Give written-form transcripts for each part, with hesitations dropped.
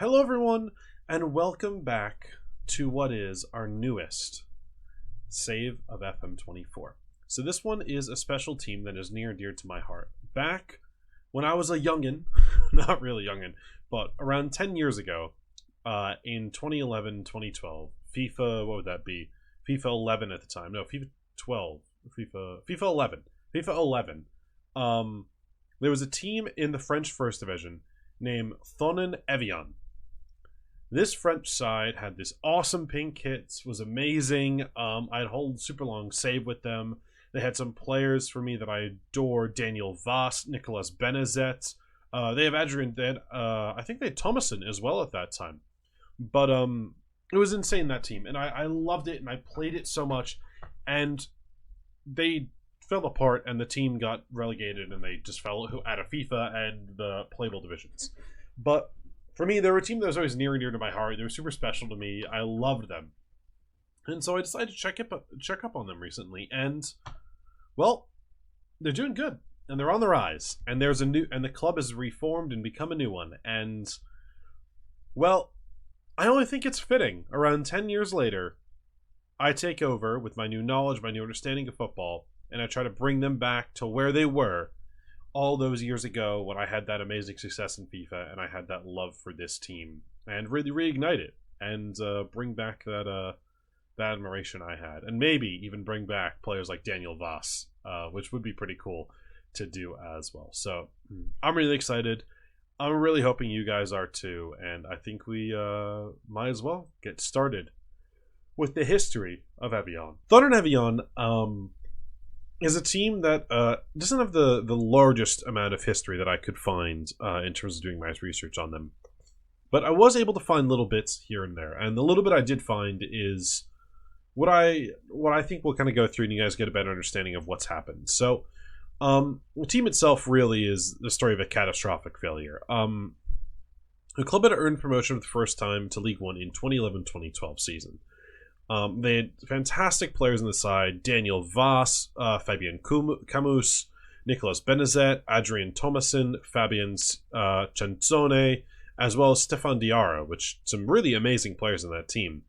Hello, everyone, and welcome back to what is our newest save of FM24. So this one is a special team that is near and dear to my heart. Back when I was a youngin', not really youngin', but around 10 years ago, in 2011, 2012, FIFA, what would that be? FIFA 11 at the time. No, FIFA 12. FIFA 11. FIFA 11. There was a team in the French First Division named Thonon Évian. This French side had this awesome pink kit, was amazing. I'd hold super long save with them. They had some players for me that I adore: Daniel Voss, Nicolas Benezet. They have Adrian. They had, I think they had Thomason as well at that time. But it was insane, that team, and I loved it, and I played it so much. And they fell apart, and the team got relegated, and they just fell out of FIFA and the playable divisions. But for me, they were a team that was always near and dear to my heart. They were super special to me. I loved them. And so I decided to check up on them recently. And, well, they're doing good. And they're on the rise. And the club has reformed and become a new one. And, well, I only think it's fitting. Around 10 years later, I take over with my new knowledge, my new understanding of football, and I try to bring them back to where they were all those years ago when I had that amazing success in FIFA and I had that love for this team, and really reignite it and bring back that admiration I had, and maybe even bring back players like Daniel Voss, which would be pretty cool to do as well. So I'm really excited. I'm really hoping you guys are too, and I think we might as well get started with the history of Evian. Thonon Évian is a team that doesn't have the largest amount of history that I could find in terms of doing my research on them. But I was able to find little bits here and there. And the little bit I did find is what I think we'll kind of go through, and you guys get a better understanding of what's happened. So the team itself really is the story of a catastrophic failure. The club had earned promotion for the first time to League One in 2011-2012 season. They had fantastic players on the side: Daniel Voss, Fabien Camus, Nicolas Benezet, Adrien Thomason, Fabien Cenzone, as well as Stefan Diarra, which some really amazing players in that team.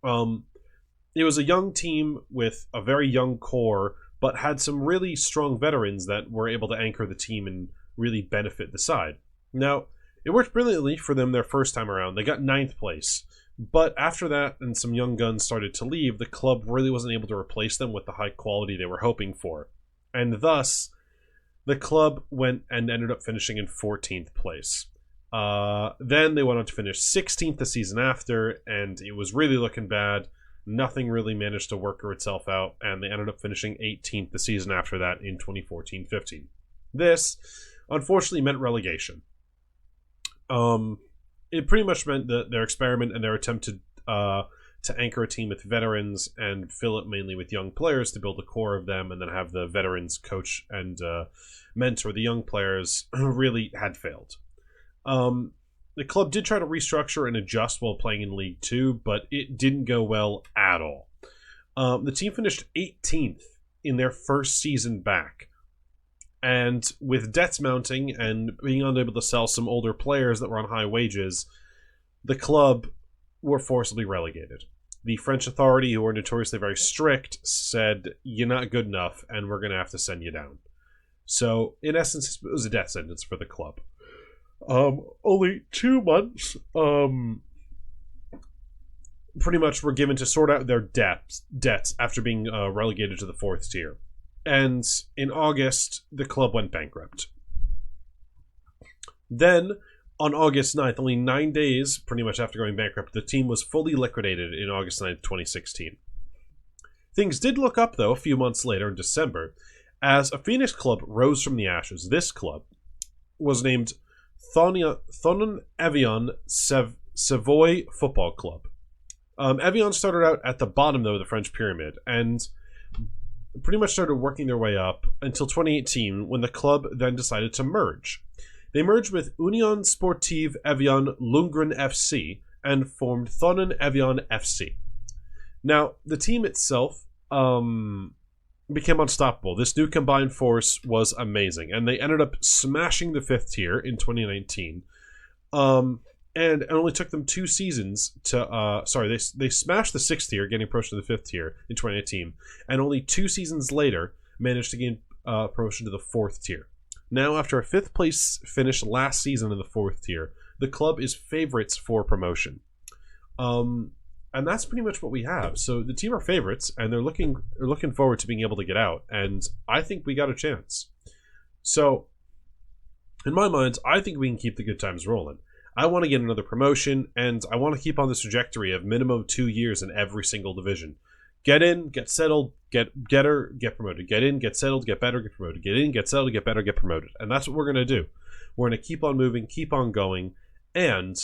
It was a young team with a very young core, but had some really strong veterans that were able to anchor the team and really benefit the side. Now, it worked brilliantly for them their first time around. They got 9th place. But after that, and some young guns started to leave, the club really wasn't able to replace them with the high quality they were hoping for. And thus, the club went and ended up finishing in 14th place. Then they went on to finish 16th the season after, and it was really looking bad. Nothing really managed to work itself out, and they ended up finishing 18th the season after that in 2014-15. This, unfortunately, meant relegation. It pretty much meant that their experiment and their attempt to anchor a team with veterans and fill it mainly with young players to build a core of them, and then have the veterans coach and mentor the young players, really had failed. The club did try to restructure and adjust while playing in League 2, but it didn't go well at all. The team finished 18th in their first season back. And with debts mounting and being unable to sell some older players that were on high wages, the club were forcibly relegated. The French authority, who were notoriously very strict, said, "You're not good enough, and we're going to have to send you down." So, in essence, it was a death sentence for the club. Only 2 months pretty much were given to sort out their debts after being relegated to the 4th tier. And in August, the club went bankrupt. Then, on August 9th, only 9 days pretty much after going bankrupt, the team was fully liquidated in August 9th, 2016. Things did look up, though, a few months later in December, as a Phoenix club rose from the ashes. This club was named Thonon Évian Savoy Football Club. Evian started out at the bottom, though, of the French pyramid, and pretty much started working their way up until 2018, when the club then decided to merge. They merged with Union Sportive Evian Lundgren FC and formed Thonon Évian FC. Now, the team itself became unstoppable. This new combined force was amazing, and they ended up smashing the 5th tier in 2019. And And it only took them 2 seasons to they smashed the 6th tier, getting promotion to the 5th tier in 2018, and only 2 seasons later managed to gain promotion to the 4th tier. Now, after a 5th place finish last season in the 4th tier, the club is favorites for promotion. And that's pretty much what we have. So the team are favorites, and they're looking forward to being able to get out, and I think we got a chance. So, in my mind, I think we can keep the good times rolling. I want to get another promotion, and I want to keep on this trajectory of minimum 2 years in every single division. Get in, get settled, get promoted. Get in, get settled, get better, get promoted. Get in, get settled, get better, get promoted. And that's what we're going to do. We're going to keep on moving, keep on going, and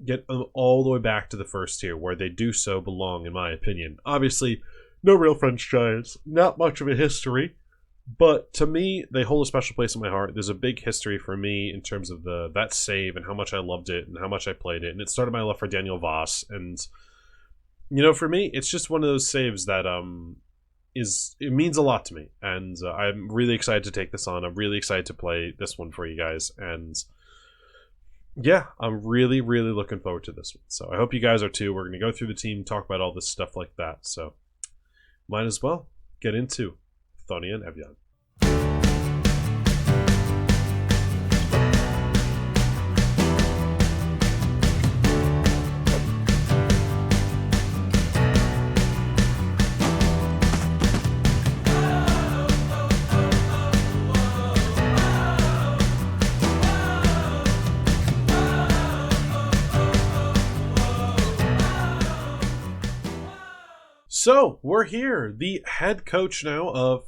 get them all the way back to the 1st tier, where they do so belong, in my opinion. Obviously, no real French giants, not much of a history, but to me, they hold a special place in my heart. There's a big history for me in terms of that save and how much I loved it and how much I played it. And it started my love for Daniel Voss. And, you know, for me, it's just one of those saves that it means a lot to me. And I'm really excited to take this on. I'm really excited to play this one for you guys. And yeah, I'm really, really looking forward to this one. So I hope you guys are too. We're going to go through the team, talk about all this stuff like that. So might as well get into Thonon Évian. So, we're here, the head coach now of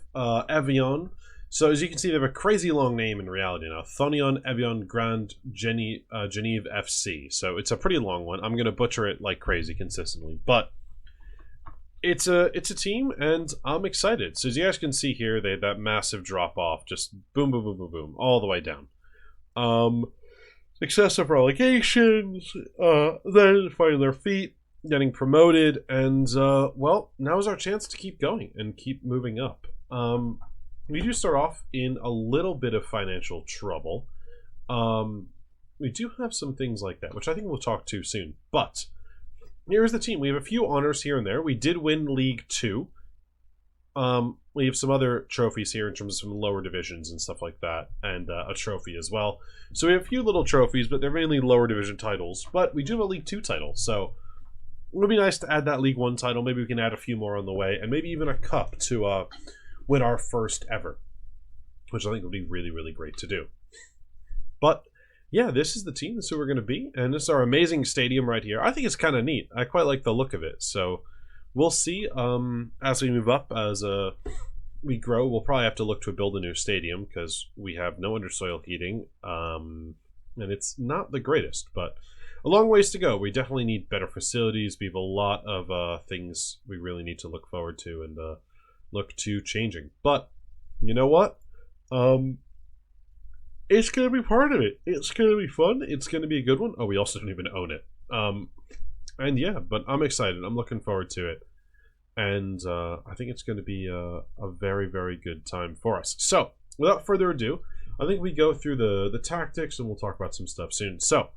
Evian. So, as you can see, they have a crazy long name in reality now. Thonon Évian Grand Genève FC. So, it's a pretty long one. I'm going to butcher it like crazy consistently. But it's a team, and I'm excited. So, as you guys can see here, they had that massive drop-off. Just boom, boom, boom, boom, boom, all the way down. Excessive relegations, then finding their feet, getting promoted, and well, now is our chance to keep going and keep moving up. We do start off in a little bit of financial trouble. We do have some things like that, which I think we'll talk to soon. But here's the team. We have a few honors here and there. We did win League 2. We have some other trophies here in terms of some lower divisions and stuff like that, and a trophy as well. So we have a few little trophies, but they're mainly lower division titles. But we do have a League 2 title, so it would be nice to add that League 1 title. Maybe we can add a few more on the way, and maybe even a cup to win our first ever, which I think would be really, really great to do. But yeah, this is the team. This is who we're going to be, and this is our amazing stadium right here. I think it's kind of neat. I quite like the look of it. So we'll see as we move up, as we grow. We'll probably have to look to build a new stadium because we have no undersoil heating, and it's not the greatest, but a long ways to go. We definitely need better facilities. We have a lot of things we really need to look forward to and look to changing. But you know what? It's going to be part of it. It's going to be fun. It's going to be a good one. Oh, we also don't even own it. And yeah, but I'm excited. I'm looking forward to it. And I think it's going to be a very, very good time for us. So without further ado, I think we go through the tactics, and we'll talk about some stuff soon. So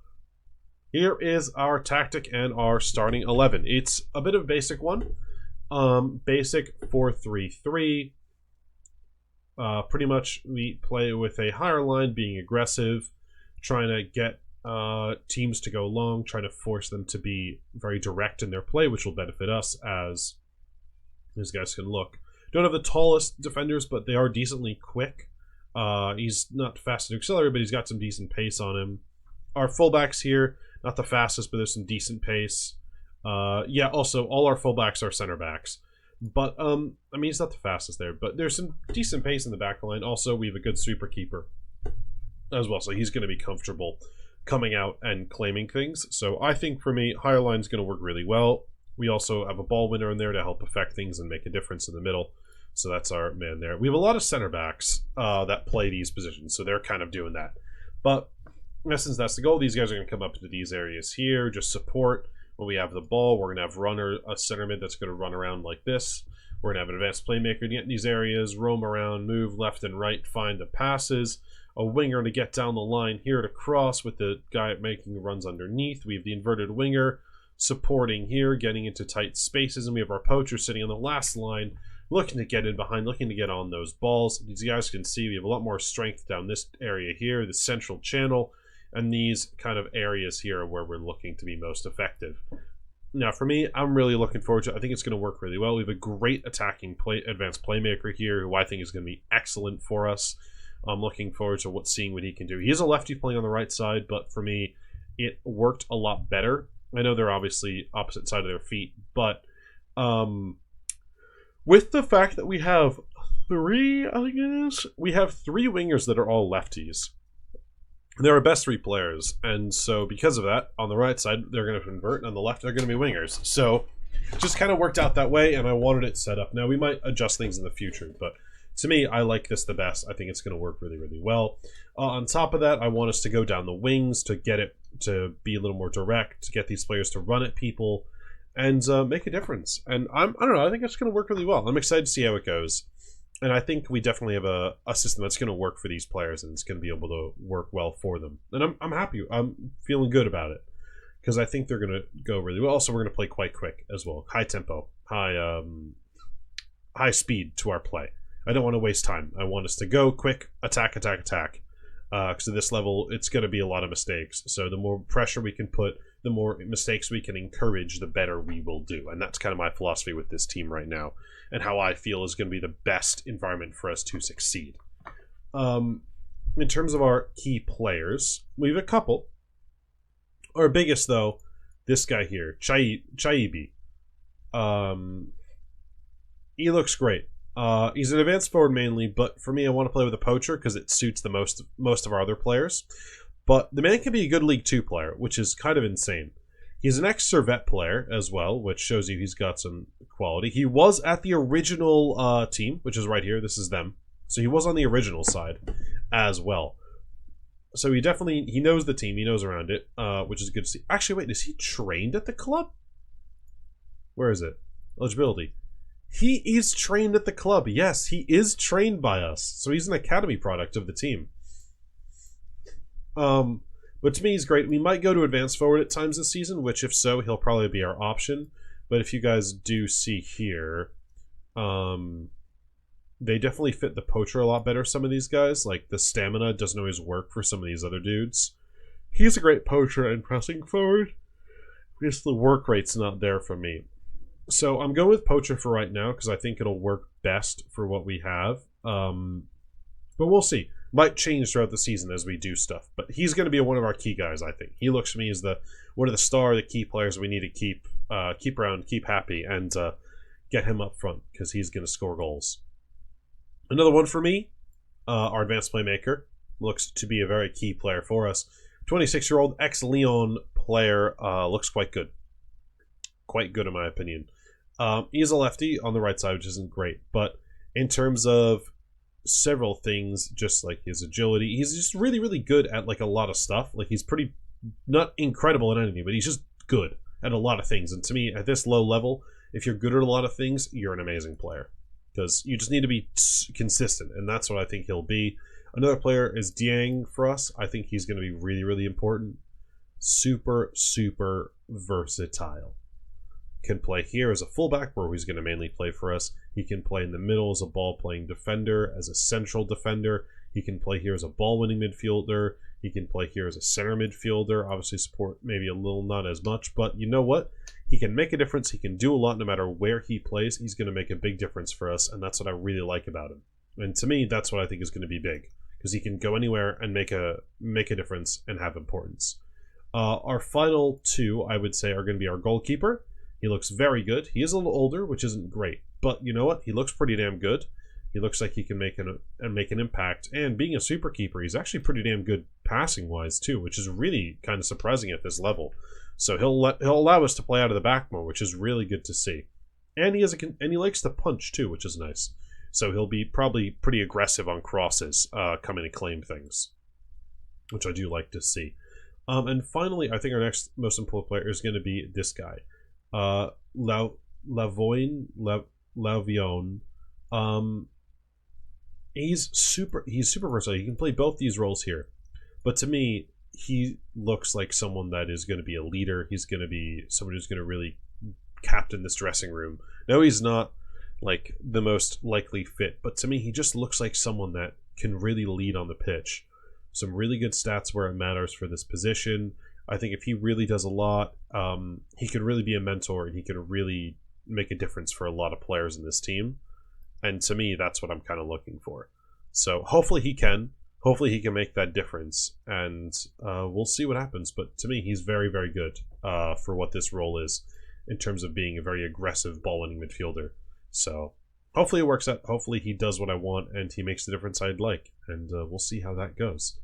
here is our tactic and our starting 11. It's a bit of a basic one. Basic 4-3-3. Pretty much we play with a higher line, being aggressive, trying to get teams to go long, trying to force them to be very direct in their play, which will benefit us, as these guys can look. Don't have the tallest defenders, but they are decently quick. He's not fast to accelerate, but he's got some decent pace on him. Our fullbacks here, not the fastest, but there's some decent pace. Yeah, also, all our fullbacks are center backs. But, I mean, he's not the fastest there, but there's some decent pace in the back line. Also, we have a good sweeper keeper as well, so he's going to be comfortable coming out and claiming things. So I think, for me, higher line is going to work really well. We also have a ball winner in there to help affect things and make a difference in the middle. So that's our man there. We have a lot of center backs that play these positions, so they're kind of doing that. But in essence, that's the goal. These guys are going to come up into these areas here, just support. When we have the ball, we're going to have a center mid that's going to run around like this. We're going to have an advanced playmaker to get in these areas, roam around, move left and right, find the passes. a winger to get down the line here to cross with the guy making runs underneath. We have the inverted winger supporting here, getting into tight spaces, and we have our poacher sitting on the last line, looking to get in behind, looking to get on those balls. As you guys can see, we have a lot more strength down this area here, the central channel, and these kind of areas here are where we're looking to be most effective. Now, for me, I'm really looking forward to it. I think it's going to work really well. We have a great attacking advanced playmaker here who I think is going to be excellent for us. I'm looking forward to seeing what he can do. He is a lefty playing on the right side, but for me, it worked a lot better. I know they're obviously opposite side of their feet, but with the fact that we have three, I think it is, we have three wingers that are all lefties. They're our best three players, and so because of that, on the right side, they're going to convert, and on the left, they're going to be wingers. So it just kind of worked out that way, and I wanted it set up. Now, we might adjust things in the future, but to me, I like this the best. I think it's going to work really, really well. On top of that, I want us to go down the wings to get it to be a little more direct, to get these players to run at people, and make a difference. And I don't know, I think it's going to work really well. I'm excited to see how it goes. And I think we definitely have a system that's going to work for these players, and it's going to be able to work well for them. And I'm happy. I'm feeling good about it because I think they're going to go really well. Also, we're going to play quite quick as well. High tempo, high speed to our play. I don't want to waste time. I want us to go quick, attack, attack, attack. Because at this level, it's going to be a lot of mistakes. So the more pressure we can put, the more mistakes we can encourage, the better we will do. And that's kind of my philosophy with this team right now, and how I feel is going to be the best environment for us to succeed. In terms of our key players, we have a couple. Our biggest, though, this guy here, Chaibi. He looks great. He's an advanced forward mainly, but for me, I want to play with a poacher because it suits the most of our other players. But the man can be a good League 2 player, which is kind of insane. He's an ex-Servette player as well, which shows you he's got some quality. He was at the original team, which is right here. This is them. So he was on the original side as well. So he knows the team. He knows around it, which is good to see. Actually, wait, is he trained at the club? Where is it? Eligibility. He is trained at the club. Yes, he is trained by us. So he's an academy product of the team. But to me, he's great. We might go to advanced forward at times this season, which if so, he'll probably be our option. But if you guys do see here, they definitely fit the poacher a lot better, some of these guys. Like, the stamina doesn't always work for some of these other dudes. He's a great poacher and pressing forward. Just the work rate's not there for me. So I'm going with poacher for right now because I think it'll work best for what we have. But we'll see. Might change throughout the season as we do stuff. But he's going to be one of our key guys, I think. He looks to me as one of the key players we need to keep around, keep happy, and get him up front because he's going to score goals. Another one for me, our advanced playmaker, looks to be a very key player for us. 26-year-old ex-Lyon player, looks quite good. Quite good in my opinion. He's a lefty on the right side, which isn't great. But in terms of several things, just like his agility, he's just really, really good at like a lot of stuff. Like he's pretty, not incredible at anything, but he's just good at a lot of things. And to me, at this low level, if you're good at a lot of things, you're an amazing player. Because you just need to be consistent, and that's what I think he'll be. Another player is Dieng for us. I think he's going to be really, really important. Super, super versatile. Can play here as a fullback, where he's going to mainly play for us. He can play in the middle as a ball-playing defender, as a central defender. He can play here as a ball-winning midfielder. He can play here as a center midfielder. Obviously support maybe a little, not as much, but you know what? He can make a difference. He can do a lot no matter where he plays. He's going to make a big difference for us, and that's what I really like about him. And to me, that's what I think is going to be big, because he can go anywhere and make a difference and have importance. Our final two, I would say, are going to be our goalkeeper. He looks very good. He is a little older, which isn't great, but you know what? He looks pretty damn good. He looks like he can make an impact. And being a super keeper, he's actually pretty damn good passing-wise too, which is really kind of surprising at this level. So he'll allow us to play out of the back more, which is really good to see. And he likes to punch too, which is nice. So he'll be probably pretty aggressive on crosses, coming to claim things, which I do like to see. And finally, I think our next most important player is going to be this guy, L'Evian. He's super versatile. He can play both these roles here. But to me, he looks like someone that is going to be a leader. He's going to be someone who's going to really captain this dressing room. No, he's not like the most likely fit, but to me, he just looks like someone that can really lead on the pitch. Some really good stats where it matters for this position. I think if he really does a lot, he could really be a mentor, and he could really make a difference for a lot of players in this team. And to me, that's what I'm kind of looking for. So hopefully he can. Hopefully he can make that difference, and we'll see what happens. But to me, he's very, very good for what this role is in terms of being a very aggressive ball-winning midfielder. So hopefully it works out. Hopefully he does what I want, and he makes the difference I'd like. And we'll see how that goes.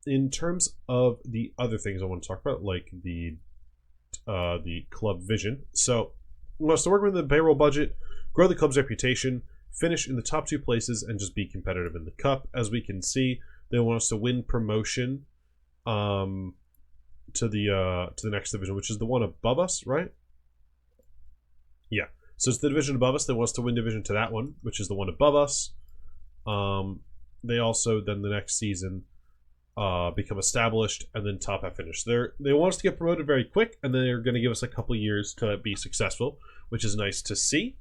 In terms of the other things I want to talk about, like the club vision. So we want us to work within the payroll budget, grow the club's reputation, finish in the top 2 places, and just be competitive in the cup. As we can see, they want us to win promotion to the next division, which is the one above us, right? Yeah. So it's the division above us. They want us to win division to that one, which is the one above us. They also then the next season become established and then top half finish. They want us to get promoted very quick, and then they're going to give us a couple years to be successful, which is nice to see.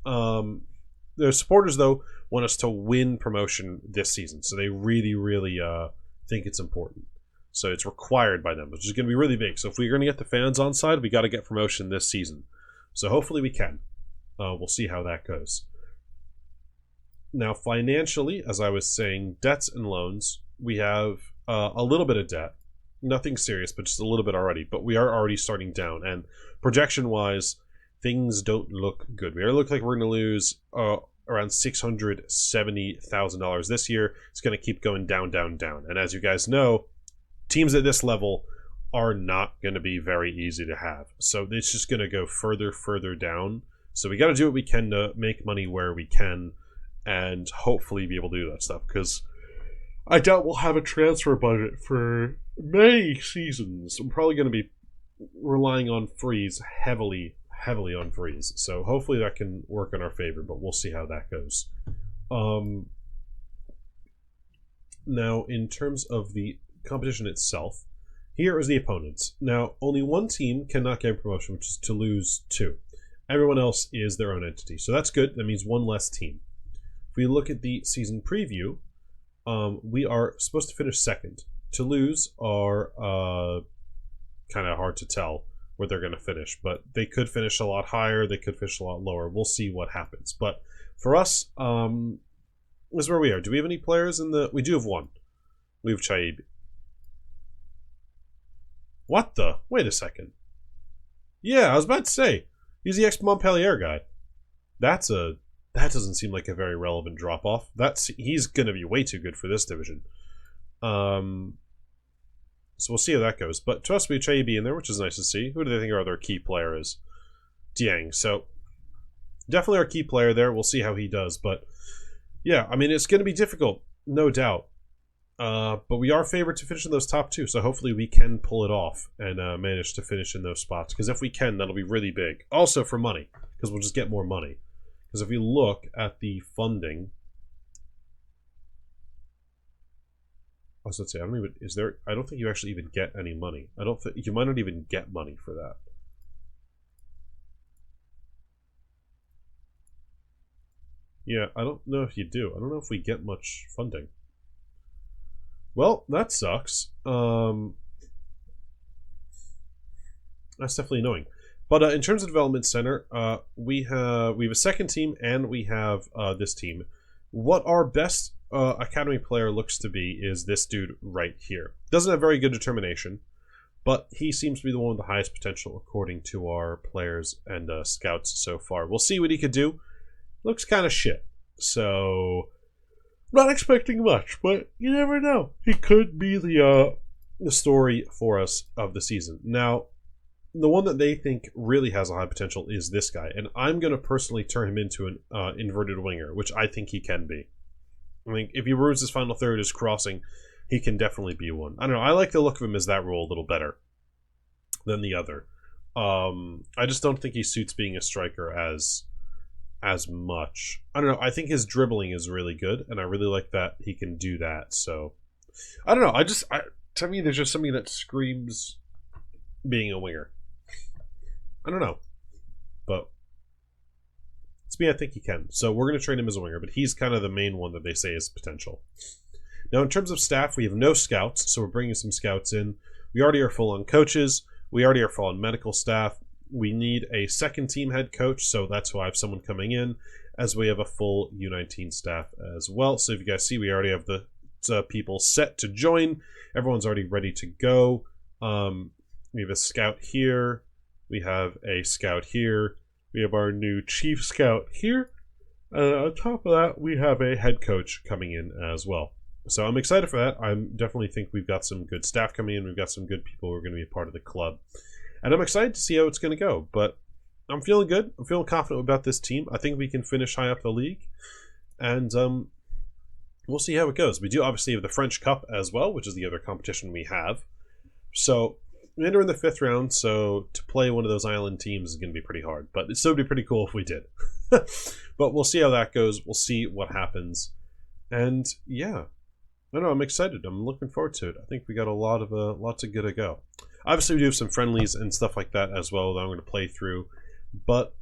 Their supporters, though, want us to win promotion this season, so they really, really think it's important. So it's required by them, which is going to be really big. So if we're going to get the fans on side, we got to get promotion this season. So hopefully we can. We'll see how that goes. Now, financially, as I was saying, debts and loans, we have a little bit of debt. Nothing serious, but just a little bit already. But we are already starting down. And projection-wise, things don't look good. We look like we're going to lose around $670,000 this year. It's going to keep going down, down, down. And as you guys know, teams at this level are not going to be very easy to have. So it's just going to go further, further down. So we got to do what we can to make money where we can, and hopefully be able to do that stuff, because I doubt we'll have a transfer budget for many seasons. I'm probably going to be relying on freeze heavily on freeze. So hopefully that can work in our favor, but we'll see how that goes. Now, in terms of the competition itself, here is the opponents. Now, only one team cannot get promotion, which is Toulouse 2. Everyone else is their own entity. So that's good. That means one less team. If we look at the season preview, we are supposed to finish second. Toulouse are kind of hard to tell where they're going to finish, but they could finish a lot higher. They could finish a lot lower. We'll see what happens. But for us, this is where we are. Do we have any players in the... We do have one. We have Chaib. What the? Wait a second. Yeah, I was about to say. He's the ex-Montpellier guy. That doesn't seem like a very relevant drop-off. He's going to be way too good for this division. So we'll see how that goes. But to us, we have Chaib in there, which is nice to see. Who do they think our other key player is? Dieng. So definitely our key player there. We'll see how he does. But yeah, I mean, it's going to be difficult, no doubt. But we are favored to finish in those top 2, so hopefully we can pull it off and manage to finish in those spots. Because if we can, that'll be really big. Also for money, because we'll just get more money. Because if we look at the funding, I was going to say, I don't think you actually even get any money. I don't think you might not even get money for that. Yeah, I don't know if you do. I don't know if we get much funding. Well, that sucks. That's definitely annoying. But in terms of development center, we have a second team and we have this team. What our best academy player looks to be is this dude right here. Doesn't have very good determination, but he seems to be the one with the highest potential according to our players and scouts so far. We'll see what he could do. Looks kind of shit. So not expecting much, but you never know. He could be the story for us of the season. Now, the one that they think really has a high potential is this guy, and I'm going to personally turn him into an inverted winger, which I think he can be. I think if he ruins his final third as crossing, he can definitely be one. I don't know. I like the look of him as that role a little better than the other. I just don't think he suits being a striker as as much. I don't know. I think his dribbling is really good, and I really like that he can do that. So I don't know. To me, there's just something that screams being a winger. I don't know, but it's me. I think he can. So we're going to train him as a winger, but he's kind of the main one that they say is potential. Now, in terms of staff, we have no scouts, so we're bringing some scouts in. We already are full on coaches. We already are full on medical staff. We need a second team head coach, so that's why I have someone coming in, as we have a full U19 staff as well. So if you guys see, we already have the people set to join. Everyone's already ready to go. We have a scout here. We have a scout here. We have our new chief scout here. On top of that, we have a head coach coming in as well. So I'm excited for that. I definitely think we've got some good staff coming in. We've got some good people who are going to be a part of the club. And I'm excited to see how it's going to go. But I'm feeling good. I'm feeling confident about this team. I think we can finish high up the league. And we'll see how it goes. We do obviously have the French Cup as well, which is the other competition we have. So we enter in the 5th round. So to play one of those island teams is going to be pretty hard. But it'd still be pretty cool if we did. But we'll see how that goes. We'll see what happens. And yeah. I know, I'm excited. I'm looking forward to it. I think we got lots of good to go. Obviously, we do have some friendlies and stuff like that as well that I'm going to play through. But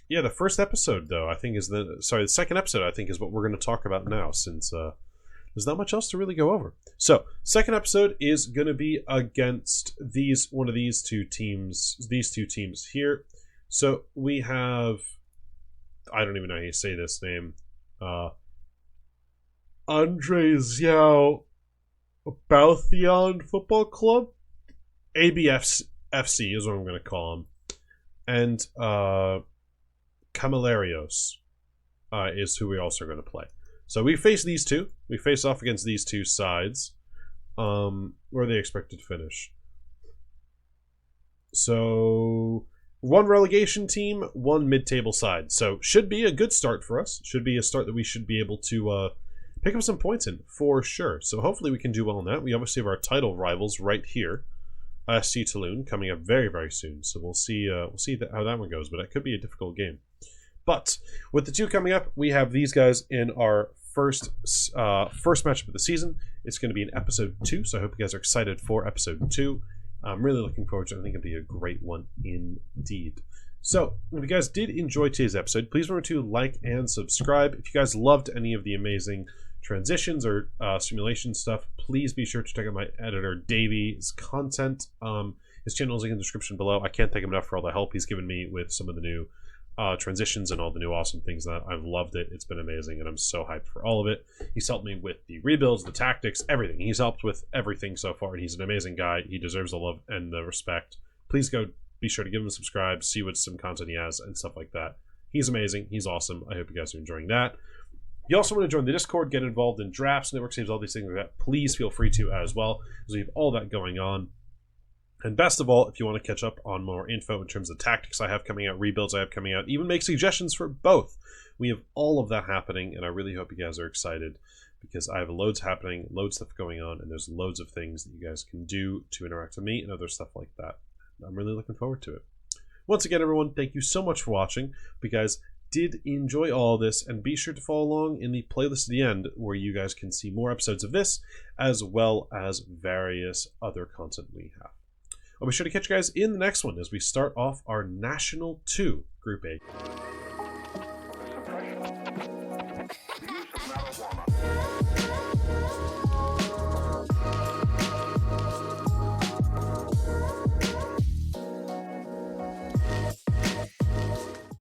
yeah, the first episode though, I think the second episode I think is what we're going to talk about now, since there's not much else to really go over. So, second episode is going to be against one of these two teams here. So we have, I don't even know how you say this name. Andre Xiao Balthion Football Club, ABFC is what I'm going to call them, and Camilarios is who we also are going to play. So we face these two. We face off against these two sides. Where are they expected to finish? So 1 relegation team, 1 mid-table side. So should be a good start for us. Should be a start that we should be able to pick up some points in for sure. So hopefully we can do well in that. We obviously have our title rivals right here, SC Toulon, coming up very, very soon. So we'll see how that one goes. But it could be a difficult game. But with the two coming up, we have these guys in our first matchup of the season. It's going to be in episode 2. So I hope you guys are excited for episode 2. I'm really looking forward to it. I think it'll be a great one indeed. So, if you guys did enjoy today's episode, please remember to like and subscribe. If you guys loved any of the amazing transitions or simulation stuff, please be sure to check out my editor Davy's content. His channel is in the description below. I can't thank him enough for all the help he's given me with some of the new transitions and all the new awesome things. That I've loved it. It's been amazing, and I'm so hyped for all of it. He's helped me with the rebuilds, the tactics, everything. He's helped with everything so far, and he's an amazing guy. He deserves the love and the respect. Please go. Be sure to give him a subscribe, see what some content he has and stuff like that. He's amazing. He's awesome. I hope you guys are enjoying that. If you also want to join the Discord, get involved in drafts, network saves, all these things like that, please feel free to as well, because we have all that going on. And best of all, if you want to catch up on more info in terms of tactics I have coming out, rebuilds I have coming out, even make suggestions for both, we have all of that happening, and I really hope you guys are excited, because I have loads happening, loads of stuff going on, and there's loads of things that you guys can do to interact with me and other stuff like that. I'm really looking forward to it. Once again, everyone, thank you so much for watching. If you guys did enjoy all this, and be sure to follow along in the playlist at the end, where you guys can see more episodes of this, as well as various other content we have. I'll be sure to catch you guys in the next one as we start off our National 2 Group A.